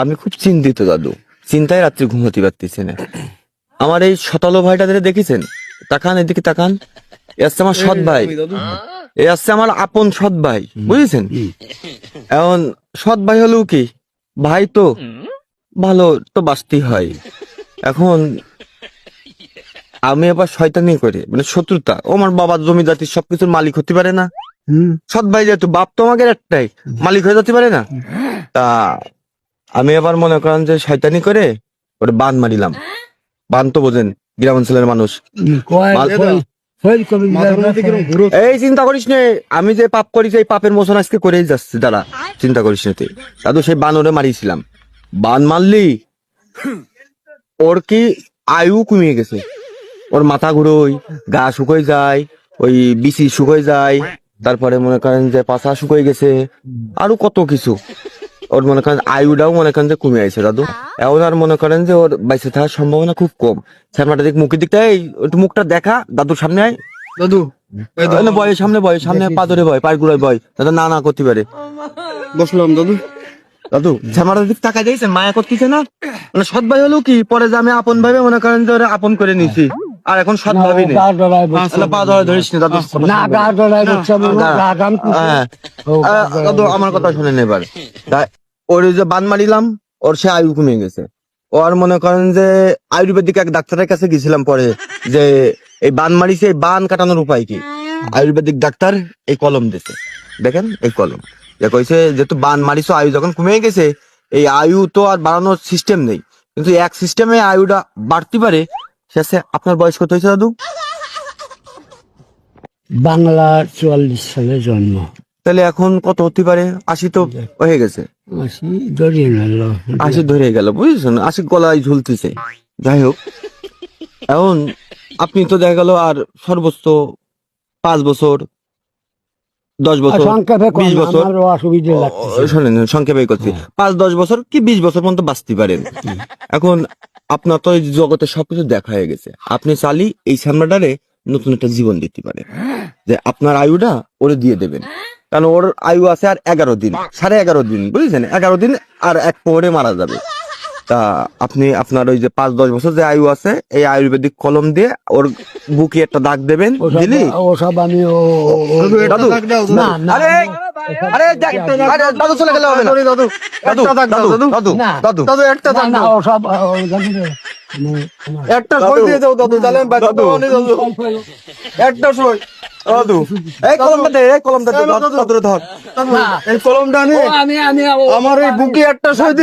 আমি খুব চিন্তিত দাদু, চিন্তায় রাত্রি ঘুমোতে পারতেছি না। আমার এই শতালো ভাইটাদের দেখেছেন? তাকান এদিকে তাকান, এ আসছে আমার সৎ ভাই, এ আসছে আমার আপন সৎ ভাই, বুঝেছেন? এখন সৎ ভাই হলেও কি ভাই, তো ভালো তো বাঁচতেই হয়। এখন আমি আবার শয়তানি করে মানে শত্রুতা, ও আমার বাবার জমিদাতির সবকিছুর মালিক হতে পারে না? সৎ ভাই যেহেতু, বাপ তো আমাকে একটাই, মালিক হয়ে যেতে পারে না? তা আমি আবার মনে করেন যে শয়তানি করে ওরে বান মারিলাম। বান তো বোঝেন, গ্রাম অঞ্চলের মানুষ। এই চিন্তা করিস নে, আমি যে পাপ করি এই পাপের মোচন আজকে করেই যাচ্ছে দাদা, চিন্তা করিস নে তুই। দাদু সেই বান ওরে মারিয়েছিলাম, বান মারলি ওর কি আয়ু কমিয়ে গেছে, ওর মাথা ঘুরোয়, গা শুকোয় যায়, ওই বিচি শুকোয় যায়, তারপরে মনে করেন যে পাছা শুকোয় গেছে, আরো কত কিছু। ওর মনে করেন আয়ুটাও মনে করেন যে কমে আছে দাদু। এখন আর মনে করেন যে ওর বাইসে থাকার সম্ভাবনা খুব কম। শ্যামাটা দিক মুখের দিকটা, এই একটু মুখটা দেখা দাদুর সামনে আয় দাদু, বয়ের সামনে, বয়ের সামনে পা ধরে বয়, পায়ের গুড়ায় বয়, দাদা না না করতে পারে। বসলাম দাদু। দাদু শ্যামাটার দিক টাকা দিয়েছেন, মায়া করতেছে না? মানে সৎ ভাই হলেও কি, পরে যে আমি আপন ভাবে মনে করেন যে ওরা আপন করে নিছি, আর এখন সৎ ভাবি নেই। পা ধরে ধরিস নি দাদু, হ্যাঁ। দাদু আমার কথা শুনেন এবার। ওর যে বান মারিলাম, ওর সে আয়ু কমে গেছে। ও আর মনে করেন যে আয়ুর্বেদিক এক ডাক্তারের কাছে গেছিলাম পরে, যে এই বান মারিছে, এই বান কাটানোর উপায় কি? আয়ুর্বেদিক ডাক্তার এই কলম দিছে, দেখেন এই কলম, যে কইছে যেহেতু বান মারিছো, আয়ু যখন কমে গেছে, এই আয়ু তো আর বাড়ানোর সিস্টেম নেই, কিন্তু এক সিস্টেমে আয়ুটা বাড়তে পারে। শেষে আপনার বয়স কত হয়েছে দাদু? বাংলার 44 সালে জন্ম। তাহলে এখন কত হতে পারে? 80 তো হয়ে গেছে। 80 ধরিয়ে নিল। 80 ধরে গেল, বুঝেছেন? 80 গলায় ঝুলতেছে। যাই হোক, এখন আপনি তো দেখা গেল আর সর্বোচ্চ 5 বছর, 10 বছর, সংক্ষেপে 20 বছর, আমারও অসুবিধা লাগছে। শোনেন সংক্ষেপে করছি, 5-10 বছর কি 20 বছর পর্যন্ত বাঁচতে পারেন। এখন আপনার তো এই জগতে সবকিছু দেখা হয়ে গেছে, আপনি চালি এই সামনাটারে নতুন একটা জীবন দিতে পারেন, যে আপনার আয়ুটা ওরে দিয়ে দেবেন। কারণ ওর আয়ু আছে আর 11 দিন, 11.5 দিন, বুঝেছেন? 11 দিন আর এক পরে মারা যাবে। তা আপনি আপনার ওই যে 5-10 বছর যে আয়ু আছে, এই আয়ুর্বেদিক কলম দিয়ে ওর বুকে একটা দাগ দেবেন, দিলি ওসব আমি দাদু, না না আরে আরে আরে দাদু চলে গেলে হবে না দাদু, দাদু দাদু দাদু দাদু দাদু একটা দাগ না দাও, ওসব একটা সই দিয়ে দাও দাদু, তাহলে আমি বাঁচতে পারবো না দাদু, একটা সই দাদু। এই কলমটা দে, এই কলমটা দে দাদু, ধর এই কলমটা নে, আমি আমার এই বুকে একটা সই দিয়ে